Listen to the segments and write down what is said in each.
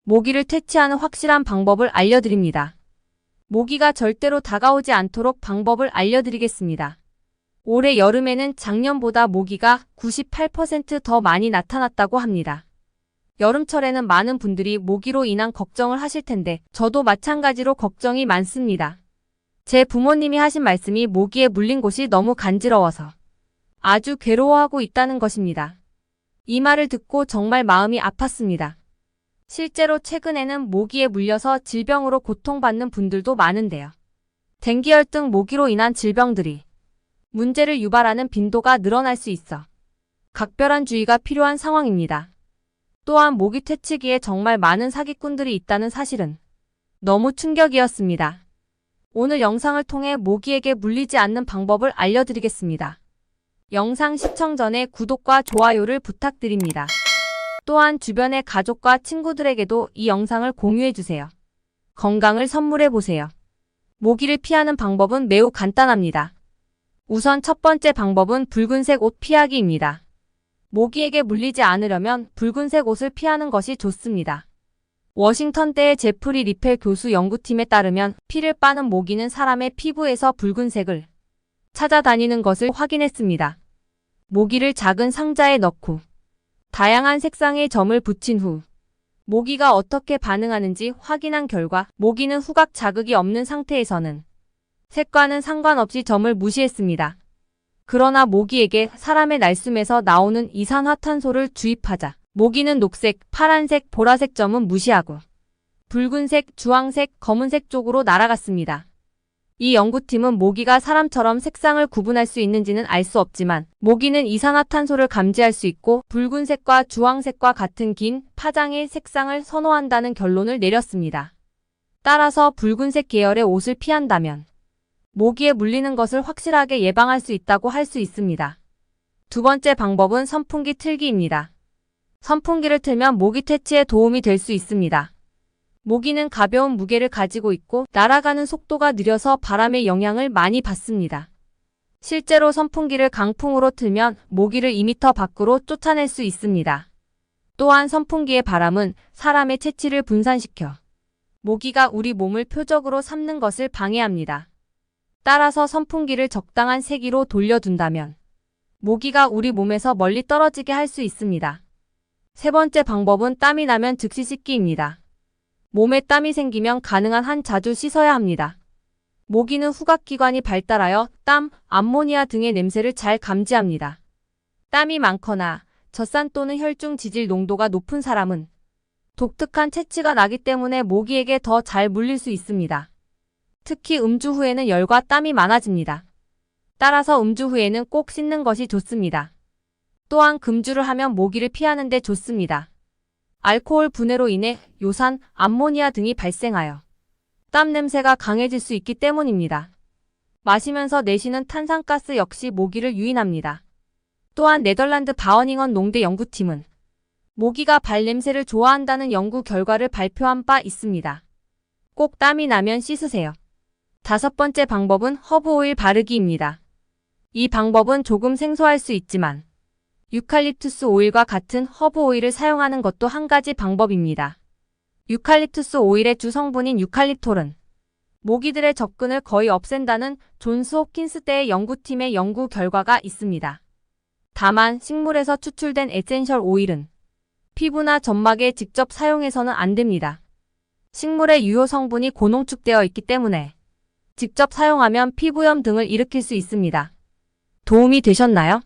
모기를 퇴치하는 확실한 방법을 알려드립니다. 모기가 절대로 다가오지 않도록 방법을 알려드리겠습니다. 올해 여름에는 작년보다 모기가 98% 더 많이 나타났다고 합니다. 여름철에는 많은 분들이 모기로 인한 걱정을 하실 텐데 저도 마찬가지로 걱정이 많습니다. 제 부모님이 하신 말씀이 모기에 물린 곳이 너무 간지러워서 아주 괴로워하고 있다는 것입니다. 이 말을 듣고 정말 마음이 아팠습니다. 실제로 최근에는 모기에 물려서 질병으로 고통받는 분들도 많은데요. 댕기열등 모기로 인한 질병들이 문제를 유발하는 빈도가 늘어날 수 있어 각별한 주의가 필요한 상황입니다. 또한 모기 퇴치기에 정말 많은 사기꾼들이 있다는 사실은 너무 충격이었습니다. 오늘 영상을 통해 모기에게 물리지 않는 방법을 알려드리겠습니다. 영상 시청 전에 구독과 좋아요를 부탁드립니다. 또한 주변의 가족과 친구들에게도 이 영상을 공유해주세요. 건강을 선물해보세요. 모기를 피하는 방법은 매우 간단합니다. 우선 첫 번째 방법은 붉은색 옷 피하기입니다. 모기에게 물리지 않으려면 붉은색 옷을 피하는 것이 좋습니다. 워싱턴대의 제프리 리펠 교수 연구팀에 따르면 피를 빠는 모기는 사람의 피부에서 붉은색을 찾아다니는 것을 확인했습니다. 모기를 작은 상자에 넣고 다양한 색상의 점을 붙인 후 모기가 어떻게 반응하는지 확인한 결과 모기는 후각 자극이 없는 상태에서는 색과는 상관없이 점을 무시했습니다. 그러나 모기에게 사람의 날숨에서 나오는 이산화탄소를 주입하자 모기는 녹색, 파란색, 보라색 점은 무시하고 붉은색, 주황색, 검은색 쪽으로 날아갔습니다. 이 연구팀은 모기가 사람처럼 색상을 구분할 수 있는지는 알 수 없지만 모기는 이산화탄소를 감지할 수 있고 붉은색과 주황색과 같은 긴 파장의 색상을 선호한다는 결론을 내렸습니다. 따라서 붉은색 계열의 옷을 피한다면 모기에 물리는 것을 확실하게 예방할 수 있다고 할 수 있습니다. 두 번째 방법은 선풍기 틀기입니다. 선풍기를 틀면 모기 퇴치에 도움이 될 수 있습니다. 모기는 가벼운 무게를 가지고 있고 날아가는 속도가 느려서 바람의 영향을 많이 받습니다. 실제로 선풍기를 강풍으로 틀면 모기를 2m 밖으로 쫓아낼 수 있습니다. 또한 선풍기의 바람은 사람의 체취를 분산시켜 모기가 우리 몸을 표적으로 삼는 것을 방해합니다. 따라서 선풍기를 적당한 세기로 돌려둔다면 모기가 우리 몸에서 멀리 떨어지게 할 수 있습니다. 세 번째 방법은 땀이 나면 즉시 씻기입니다. 몸에 땀이 생기면 가능한 한 자주 씻어야 합니다. 모기는 후각기관이 발달하여 땀, 암모니아 등의 냄새를 잘 감지합니다. 땀이 많거나 젖산 또는 혈중 지질 농도가 높은 사람은 독특한 체취가 나기 때문에 모기에게 더 잘 물릴 수 있습니다. 특히 음주 후에는 열과 땀이 많아집니다. 따라서 음주 후에는 꼭 씻는 것이 좋습니다. 또한 금주를 하면 모기를 피하는 데 좋습니다. 알코올 분해로 인해 요산, 암모니아 등이 발생하여 땀 냄새가 강해질 수 있기 때문입니다. 마시면서 내쉬는 탄산가스 역시 모기를 유인합니다. 또한 네덜란드 바워닝언 농대 연구팀은 모기가 발냄새를 좋아한다는 연구 결과를 발표한 바 있습니다. 꼭 땀이 나면 씻으세요. 다섯 번째 방법은 허브 오일 바르기입니다. 이 방법은 조금 생소할 수 있지만 유칼립투스 오일과 같은 허브 오일을 사용하는 것도 한 가지 방법입니다. 유칼립투스 오일의 주 성분인 유칼립톨은 모기들의 접근을 거의 없앤다는 존스 홉킨스대의 연구팀의 연구 결과가 있습니다. 다만 식물에서 추출된 에센셜 오일은 피부나 점막에 직접 사용해서는 안 됩니다. 식물의 유효 성분이 고농축되어 있기 때문에 직접 사용하면 피부염 등을 일으킬 수 있습니다. 도움이 되셨나요?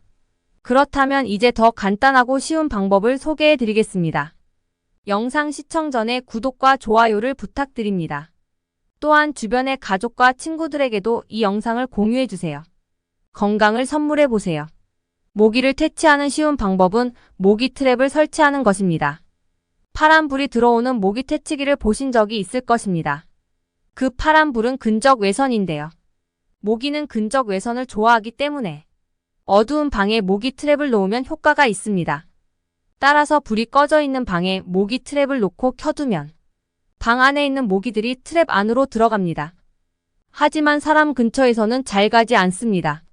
그렇다면 이제 더 간단하고 쉬운 방법을 소개해 드리겠습니다. 영상 시청 전에 구독과 좋아요를 부탁드립니다. 또한 주변의 가족과 친구들에게도 이 영상을 공유해 주세요. 건강을 선물해 보세요. 모기를 퇴치하는 쉬운 방법은 모기 트랩을 설치하는 것입니다. 파란 불이 들어오는 모기 퇴치기를 보신 적이 있을 것입니다. 그 파란 불은 근적 외선인데요. 모기는 근적 외선을 좋아하기 때문에 어두운 방에 모기 트랩을 놓으면 효과가 있습니다. 따라서 불이 꺼져 있는 방에 모기 트랩을 놓고 켜두면 방 안에 있는 모기들이 트랩 안으로 들어갑니다. 하지만 사람 근처에서는 잘 가지 않습니다.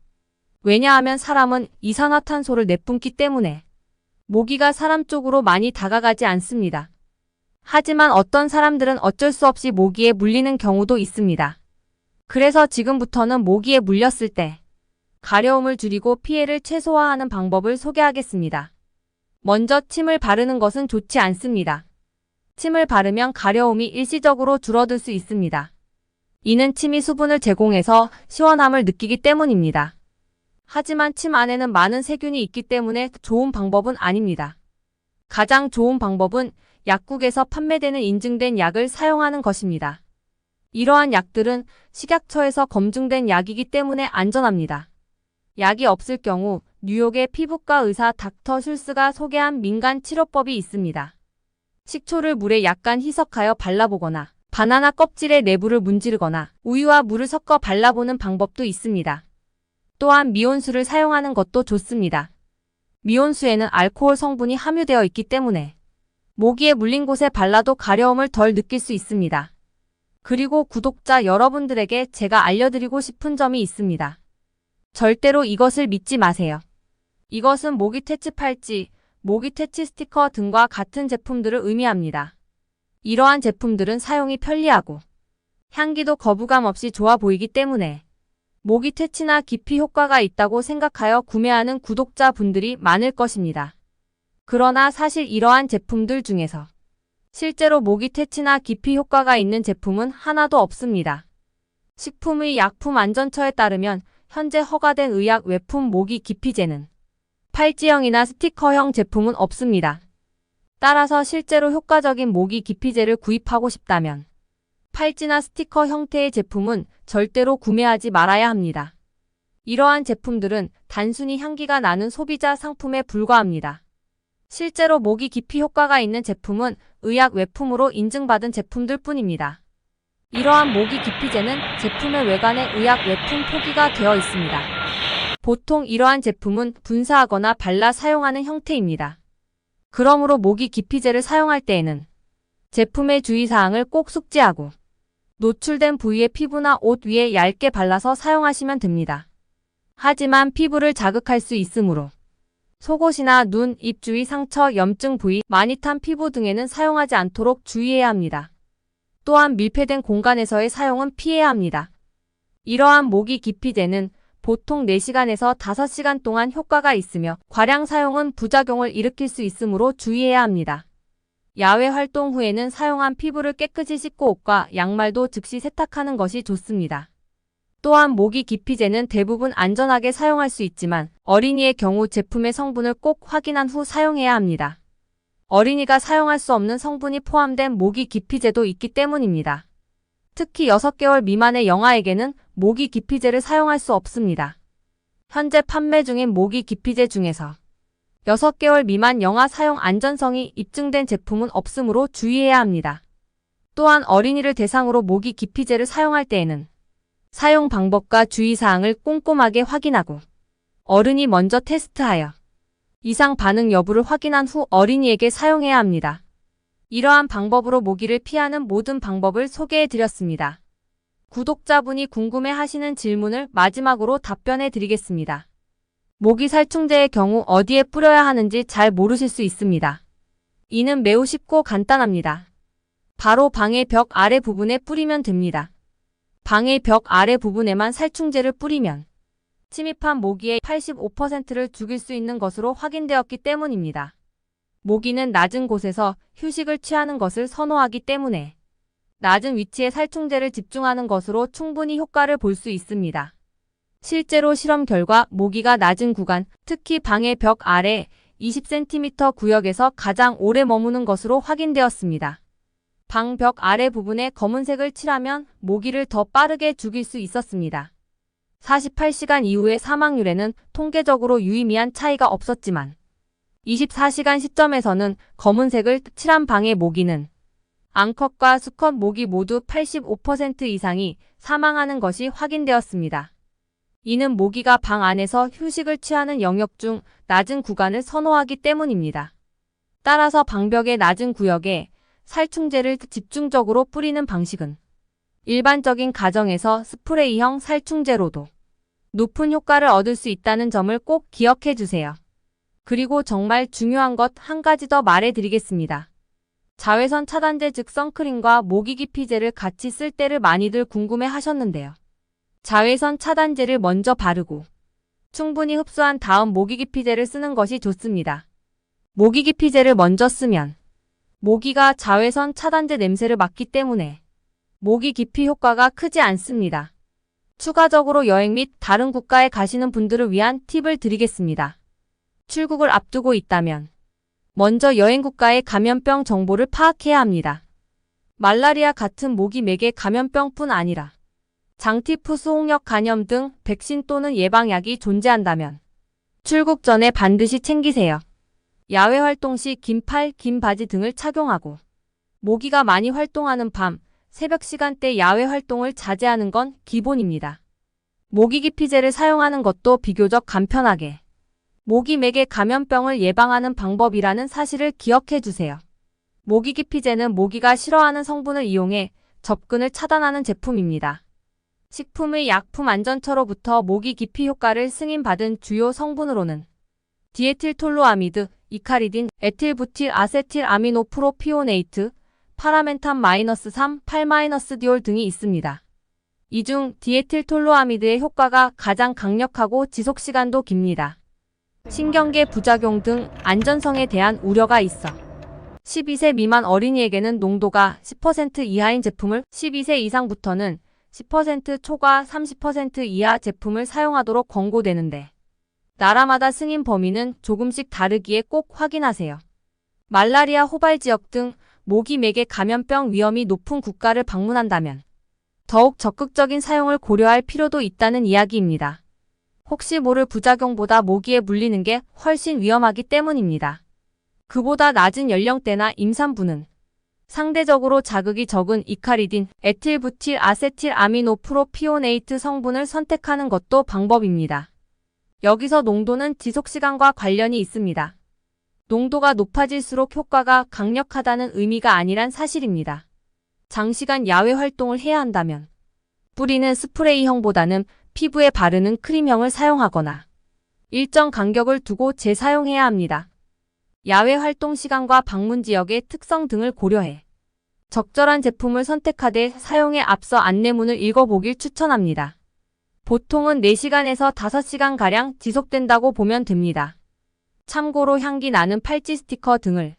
왜냐하면 사람은 이산화탄소를 내뿜기 때문에 모기가 사람 쪽으로 많이 다가가지 않습니다. 하지만 어떤 사람들은 어쩔 수 없이 모기에 물리는 경우도 있습니다. 그래서 지금부터는 모기에 물렸을 때 가려움을 줄이고 피해를 최소화하는 방법을 소개하겠습니다. 먼저 침을 바르는 것은 좋지 않습니다. 침을 바르면 가려움이 일시적으로 줄어들 수 있습니다. 이는 침이 수분을 제공해서 시원함을 느끼기 때문입니다. 하지만 침 안에는 많은 세균이 있기 때문에 좋은 방법은 아닙니다. 가장 좋은 방법은 약국에서 판매되는 인증된 약을 사용하는 것입니다. 이러한 약들은 식약처에서 검증된 약이기 때문에 안전합니다. 약이 없을 경우 뉴욕의 피부과 의사 닥터 슐스가 소개한 민간 치료법이 있습니다. 식초를 물에 약간 희석하여 발라보거나 바나나 껍질의 내부를 문지르거나 우유와 물을 섞어 발라보는 방법도 있습니다. 또한 미온수를 사용하는 것도 좋습니다. 미온수에는 알코올 성분이 함유되어 있기 때문에 모기에 물린 곳에 발라도 가려움을 덜 느낄 수 있습니다. 그리고 구독자 여러분들에게 제가 알려드리고 싶은 점이 있습니다. 절대로 이것을 믿지 마세요. 이것은 모기 퇴치 팔찌, 모기 퇴치 스티커 등과 같은 제품들을 의미합니다. 이러한 제품들은 사용이 편리하고 향기도 거부감 없이 좋아 보이기 때문에 모기 퇴치나 기피 효과가 있다고 생각하여 구매하는 구독자분들이 많을 것입니다. 그러나 사실 이러한 제품들 중에서 실제로 모기 퇴치나 기피 효과가 있는 제품은 하나도 없습니다. 식품의 약품안전처에 따르면 현재 허가된 의약 외품 모기 기피제는 팔찌형이나 스티커형 제품은 없습니다. 따라서 실제로 효과적인 모기 기피제를 구입하고 싶다면 팔찌나 스티커 형태의 제품은 절대로 구매하지 말아야 합니다. 이러한 제품들은 단순히 향기가 나는 소비자 상품에 불과합니다. 실제로 모기 기피 효과가 있는 제품은 의약 외품으로 인증받은 제품들 뿐입니다. 이러한 모기 기피제는 제품의 외관에 의약 외품 표기가 되어 있습니다. 보통 이러한 제품은 분사하거나 발라 사용하는 형태입니다. 그러므로 모기 기피제를 사용할 때에는 제품의 주의사항을 꼭 숙지하고 노출된 부위의 피부나 옷 위에 얇게 발라서 사용하시면 됩니다. 하지만 피부를 자극할 수 있으므로 속옷이나 눈, 입 주위 상처, 염증 부위, 많이 탄 피부 등에는 사용하지 않도록 주의해야 합니다. 또한 밀폐된 공간에서의 사용은 피해야 합니다. 이러한 모기 기피제는 보통 4시간에서 5시간 동안 효과가 있으며 과량 사용은 부작용을 일으킬 수 있으므로 주의해야 합니다. 야외 활동 후에는 사용한 피부를 깨끗이 씻고 옷과 양말도 즉시 세탁하는 것이 좋습니다. 또한 모기 기피제는 대부분 안전하게 사용할 수 있지만 어린이의 경우 제품의 성분을 꼭 확인한 후 사용해야 합니다. 어린이가 사용할 수 없는 성분이 포함된 모기 기피제도 있기 때문입니다. 특히 6개월 미만의 영아에게는 모기 기피제를 사용할 수 없습니다. 현재 판매 중인 모기 기피제 중에서 6개월 미만 영아 사용 안전성이 입증된 제품은 없으므로 주의해야 합니다. 또한 어린이를 대상으로 모기 기피제를 사용할 때에는 사용 방법과 주의사항을 꼼꼼하게 확인하고 어른이 먼저 테스트하여 이상 반응 여부를 확인한 후 어린이에게 사용해야 합니다. 이러한 방법으로 모기를 피하는 모든 방법을 소개해 드렸습니다. 구독자분이 궁금해하시는 질문을 마지막으로 답변해 드리겠습니다. 모기 살충제의 경우 어디에 뿌려야 하는지 잘 모르실 수 있습니다. 이는 매우 쉽고 간단합니다. 바로 방의 벽 아래 부분에 뿌리면 됩니다. 방의 벽 아래 부분에만 살충제를 뿌리면 침입한 모기의 85%를 죽일 수 있는 것으로 확인되었기 때문입니다. 모기는 낮은 곳에서 휴식을 취하는 것을 선호하기 때문에 낮은 위치에 살충제를 집중하는 것으로 충분히 효과를 볼 수 있습니다. 실제로 실험 결과 모기가 낮은 구간, 특히 방의 벽 아래 20cm 구역에서 가장 오래 머무는 것으로 확인되었습니다. 방 벽 아래 부분에 검은색을 칠하면 모기를 더 빠르게 죽일 수 있었습니다. 48시간 이후의 사망률에는 통계적으로 유의미한 차이가 없었지만 24시간 시점에서는 검은색을 칠한 방의 모기는 앙컷과 수컷 모기 모두 85% 이상이 사망하는 것이 확인되었습니다. 이는 모기가 방 안에서 휴식을 취하는 영역 중 낮은 구간을 선호하기 때문입니다. 따라서 방벽의 낮은 구역에 살충제를 집중적으로 뿌리는 방식은 일반적인 가정에서 스프레이형 살충제로도 높은 효과를 얻을 수 있다는 점을 꼭 기억해 주세요. 그리고 정말 중요한 것 한 가지 더 말해 드리겠습니다. 자외선 차단제 즉 선크림과 모기 기피제를 같이 쓸 때를 많이들 궁금해 하셨는데요. 자외선 차단제를 먼저 바르고 충분히 흡수한 다음 모기 기피제를 쓰는 것이 좋습니다. 모기 기피제를 먼저 쓰면 모기가 자외선 차단제 냄새를 맡기 때문에 모기 기피 효과가 크지 않습니다. 추가적으로 여행 및 다른 국가에 가시는 분들을 위한 팁을 드리겠습니다. 출국을 앞두고 있다면 먼저 여행 국가의 감염병 정보를 파악해야 합니다. 말라리아 같은 모기 매개 감염병뿐 아니라 장티푸스 홍역 간염 등 백신 또는 예방약이 존재한다면 출국 전에 반드시 챙기세요. 야외 활동 시 긴 팔, 긴 바지 등을 착용하고 모기가 많이 활동하는 밤, 새벽 시간대 야외 활동을 자제하는 건 기본입니다. 모기 기피제를 사용하는 것도 비교적 간편하게 모기 매개 감염병을 예방하는 방법이라는 사실을 기억해 주세요. 모기 기피제는 모기가 싫어하는 성분을 이용해 접근을 차단하는 제품입니다. 식품의 약품안전처로부터 모기 기피 효과를 승인받은 주요 성분으로는 디에틸톨루아미드, 이카리딘, 에틸부틸 아세틸 아미노프로피오네이트, 파라멘탄-3, 8-디올 등이 있습니다. 이 중 디에틸톨루아미드의 효과가 가장 강력하고 지속시간도 깁니다. 신경계 부작용 등 안전성에 대한 우려가 있어 12세 미만 어린이에게는 농도가 10% 이하인 제품을, 12세 이상부터는 10% 초과 30% 이하 제품을 사용하도록 권고되는데 나라마다 승인 범위는 조금씩 다르기에 꼭 확인하세요. 말라리아 호발 지역 등 모기 매개 감염병 위험이 높은 국가를 방문한다면 더욱 적극적인 사용을 고려할 필요도 있다는 이야기입니다. 혹시 모를 부작용보다 모기에 물리는 게 훨씬 위험하기 때문입니다. 그보다 낮은 연령대나 임산부는 상대적으로 자극이 적은 이카리딘, 에틸부틸 아세틸 아미노프로피오네이트 성분을 선택하는 것도 방법입니다. 여기서 농도는 지속시간과 관련이 있습니다. 농도가 높아질수록 효과가 강력하다는 의미가 아니란 사실입니다. 장시간 야외 활동을 해야 한다면 뿌리는 스프레이형보다는 피부에 바르는 크림형을 사용하거나 일정 간격을 두고 재사용해야 합니다. 야외 활동 시간과 방문 지역의 특성 등을 고려해 적절한 제품을 선택하되 사용에 앞서 안내문을 읽어보길 추천합니다. 보통은 4시간에서 5시간가량 지속된다고 보면 됩니다. 참고로 향기 나는 팔찌 스티커 등을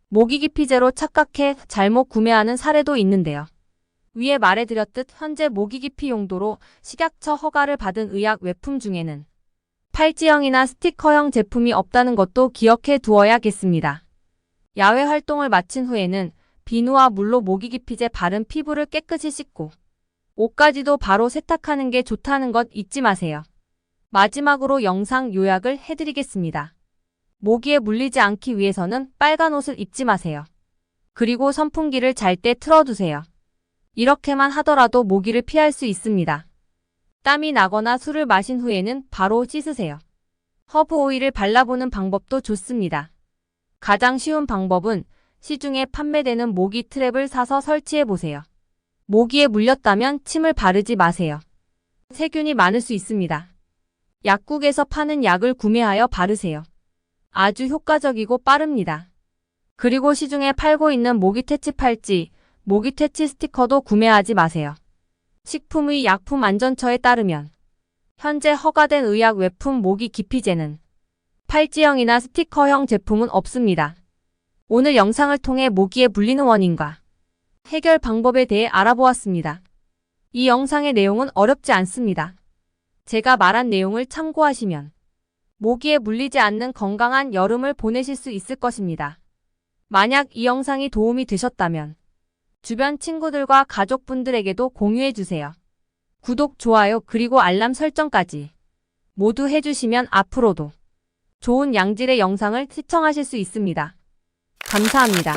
모기 기피제로 착각해 잘못 구매하는 사례도 있는데요. 위에 말해드렸듯 현재 모기 기피 용도로 식약처 허가를 받은 의약 외품 중에는 팔찌형이나 스티커형 제품이 없다는 것도 기억해 두어야겠습니다. 야외 활동을 마친 후에는 비누와 물로 모기 기피제 바른 피부를 깨끗이 씻고 옷까지도 바로 세탁하는 게 좋다는 것 잊지 마세요. 마지막으로 영상 요약을 해드리겠습니다. 모기에 물리지 않기 위해서는 빨간 옷을 입지 마세요. 그리고 선풍기를 잘 때 틀어두세요. 이렇게만 하더라도 모기를 피할 수 있습니다. 땀이 나거나 술을 마신 후에는 바로 씻으세요. 허브 오일을 발라보는 방법도 좋습니다. 가장 쉬운 방법은 시중에 판매되는 모기 트랩을 사서 설치해보세요. 모기에 물렸다면 침을 바르지 마세요. 세균이 많을 수 있습니다. 약국에서 파는 약을 구매하여 바르세요. 아주 효과적이고 빠릅니다. 그리고 시중에 팔고 있는 모기 퇴치 팔찌, 모기 퇴치 스티커도 구매하지 마세요. 식품의 약품안전처에 따르면 현재 허가된 의약 외품 모기 기피제는 팔찌형이나 스티커형 제품은 없습니다. 오늘 영상을 통해 모기에 물리는 원인과 해결 방법에 대해 알아보았습니다. 이 영상의 내용은 어렵지 않습니다. 제가 말한 내용을 참고하시면 모기에 물리지 않는 건강한 여름을 보내실 수 있을 것입니다. 만약 이 영상이 도움이 되셨다면 주변 친구들과 가족분들에게도 공유해주세요. 구독, 좋아요 그리고 알람 설정까지 모두 해주시면 앞으로도 좋은 양질의 영상을 시청하실 수 있습니다. 감사합니다.